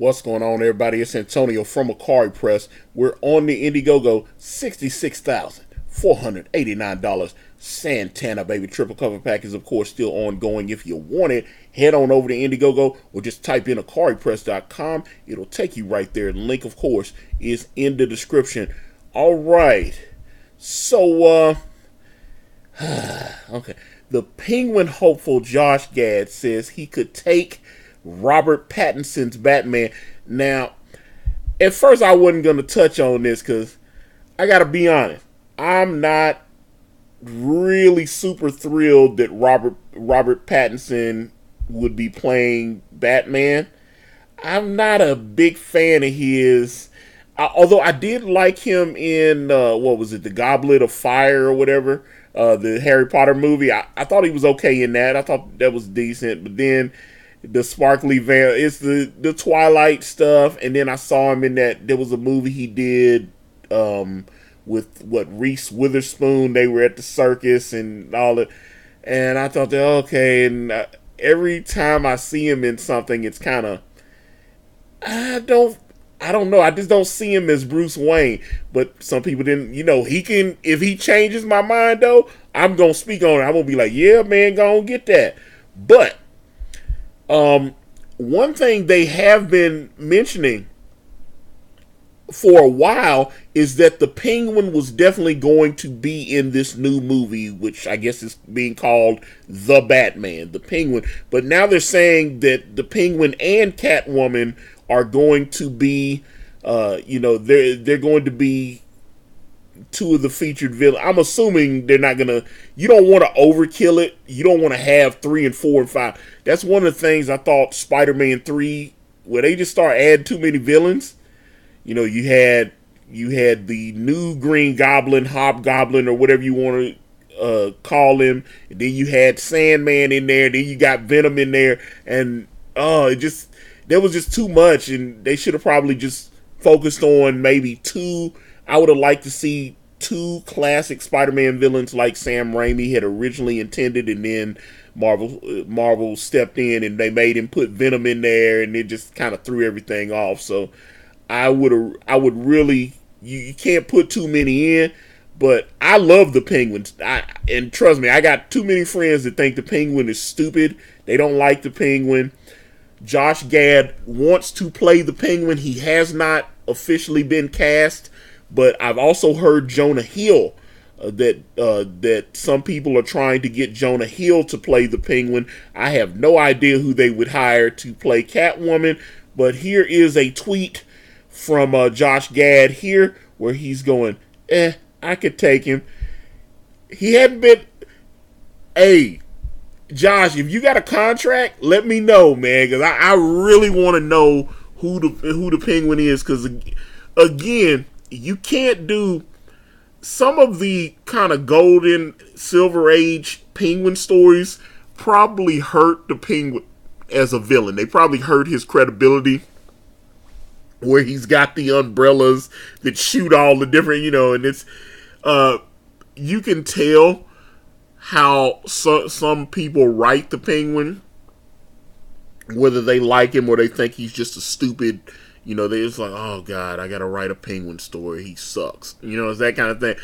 What's going on, everybody? It's Antonio from Akari Press. We're on the Indiegogo, $66,489. Santana, baby. Triple cover pack is, of course, still ongoing. If you want it, head on over to Indiegogo or just type in AkariPress.com. It'll take you right there. The link, of course, is in the description. All right. So, okay. The Penguin hopeful Josh Gad says he could take Robert Pattinson's Batman. Now, at first I wasn't going to touch on this because I got to be honest. I'm not really super thrilled that Robert Pattinson would be playing Batman. I'm not a big fan of his. Although I did like him in, what was it, The Goblet of Fire or whatever, the Harry Potter movie. I thought he was okay in that. I thought that was decent. But then the sparkly veil, it's the Twilight stuff. And then I saw him in that, there was a movie he did with, Reese Witherspoon. They were at the circus and all that. And I thought, that okay. And every time I see him in something, it's kind of, I don't know. I just don't see him as Bruce Wayne. But some people didn't, he can, if he changes my mind though, I'm going to speak on it. I'm going to be like, yeah, man, go on, get that. But, one thing they have been mentioning for a while is that the Penguin was definitely going to be in this new movie, which I guess is being called The Batman, the Penguin. But now they're saying that the Penguin and Catwoman are going to be, they're going to be two of the featured villains. I'm assuming they're not gonna. You don't want to overkill it. You don't want to have 3 and 4 and 5. That's one of the things I thought Spider-Man 3, where they just start adding too many villains. You had the new Green Goblin, Hobgoblin, or whatever you want to call him. And then you had Sandman in there. Then you got Venom in there, and there was just too much, and they should have probably just focused on maybe 2. I would have liked to see 2 classic Spider-Man villains like Sam Raimi had originally intended, and then Marvel stepped in and they made him put Venom in there, and it just kind of threw everything off. So I would really, you can't put too many in, but I love the Penguins. And trust me, I got too many friends that think the Penguin is stupid. They don't like the Penguin. Josh Gad wants to play the Penguin. He has not officially been cast. But I've also heard Jonah Hill, that some people are trying to get Jonah Hill to play the Penguin. I have no idea who they would hire to play Catwoman. But here is a tweet from Josh Gad here where he's going, I could take him. He hadn't been, hey, Josh, if you got a contract, let me know, man, because I really want to know who the Penguin is, because, again, you can't do some of the kind of golden Silver Age Penguin stories probably hurt the Penguin as a villain. They probably hurt his credibility, where he's got the umbrellas that shoot all the different, and it's, you can tell how some people write the Penguin, whether they like him or they think he's just a stupid, they're just like, oh God, I gotta write a Penguin story. He sucks. It's that kind of thing.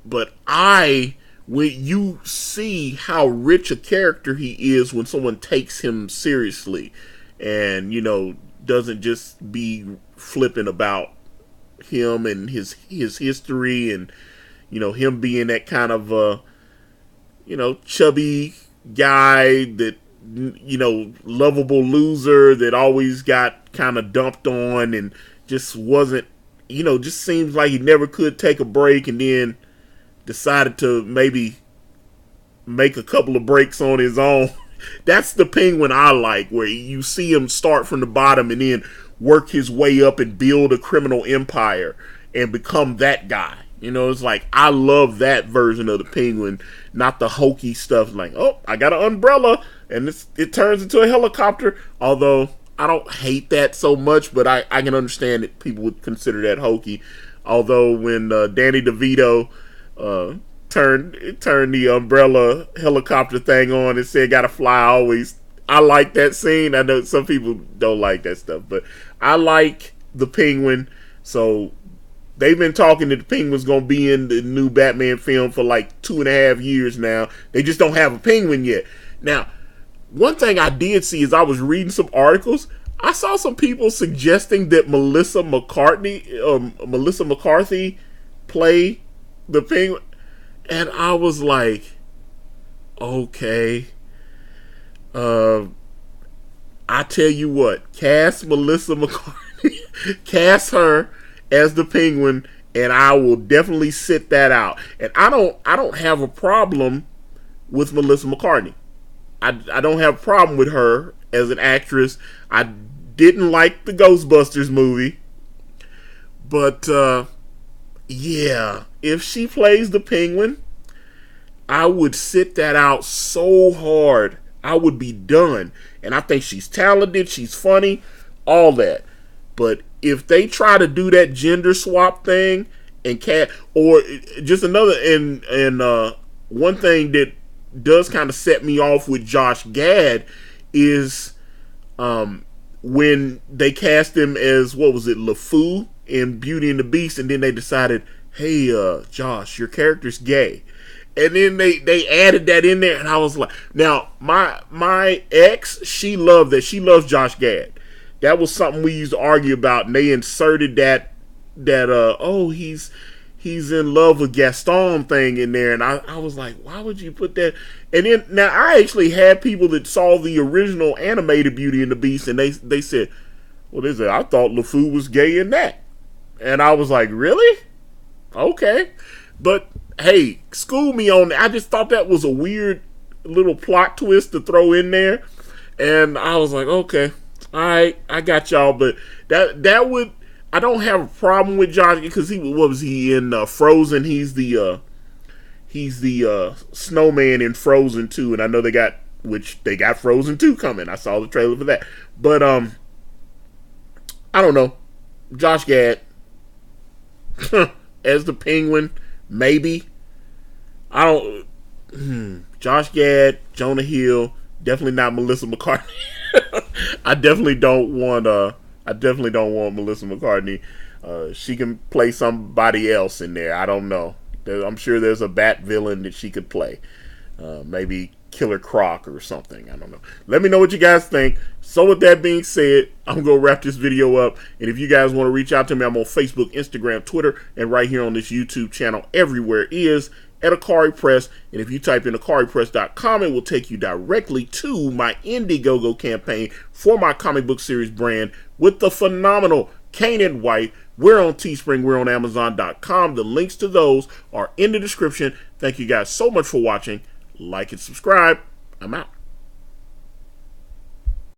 But when you see how rich a character he is when someone takes him seriously and, doesn't just be flippant about him and his history and, him being that kind of, chubby guy that, lovable loser that always got kind of dumped on and just wasn't, just seems like he never could take a break, and then decided to maybe make a couple of breaks on his own. That's the Penguin I like, where you see him start from the bottom and then work his way up and build a criminal empire and become that guy. It's like, I love that version of the Penguin, not the hokey stuff like, oh, I got an umbrella and it turns into a helicopter. Although I don't hate that so much, but I can understand that people would consider that hokey. Although when Danny DeVito turned the umbrella helicopter thing on and said gotta fly, I I like that scene. I know some people don't like that stuff, but I like the Penguin. So they've been talking that the Penguin's gonna be in the new Batman film for like 2.5 years now. They just don't have a Penguin yet. Now, one thing I did see is I was reading some articles. I saw some people suggesting that Melissa McCarthy play the Penguin, and I was like, okay. I tell you what, cast Melissa McCarthy, cast her as the Penguin, and I will definitely sit that out. And I don't have a problem with Melissa McCarthy. I don't have a problem with her as an actress. I didn't like the Ghostbusters movie, but yeah, if she plays the Penguin, I would sit that out so hard. I would be done. And I think she's talented, she's funny, all that. But if they try to do that gender swap thing and or just another, and one thing that does kind of set me off with Josh Gad is when they cast him as, what was it, LeFou in Beauty and the Beast, and then they decided, hey, Josh, your character's gay. And then they added that in there, and I was like, now my ex, she loved that. She loves Josh Gad. That was something we used to argue about, and they inserted that oh, he's in love with Gaston thing in there, and I was like, why would you put that? And then now I actually had people that saw the original animated Beauty and the Beast, and they said, well, they said, I thought LeFou was gay in that, and I was like, really? Okay, but hey, school me on that. I just thought that was a weird little plot twist to throw in there, and I was like, okay, all right, I got y'all. But that would, I don't have a problem with Josh, because what was he in Frozen? He's the snowman in Frozen 2, and I know they got Frozen 2 coming. I saw the trailer for that, but I don't know, Josh Gad as the Penguin. Maybe. I don't. Josh Gad, Jonah Hill, definitely not Melissa McCarthy. I definitely don't want Melissa McCarthy. She can play somebody else in there. I don't know. I'm sure there's a Bat villain that she could play. Maybe Killer Croc or something. I don't know. Let me know what you guys think. So with that being said, I'm going to wrap this video up. And if you guys want to reach out to me, I'm on Facebook, Instagram, Twitter, and right here on this YouTube channel. Everywhere is at Akari Press. And if you type in AkariPress.com, it will take you directly to my Indiegogo campaign for my comic book series brand with the phenomenal Kanan White. We're on Teespring. We're on Amazon.com. The links to those are in the description. Thank you guys so much for watching. Like and subscribe. I'm out.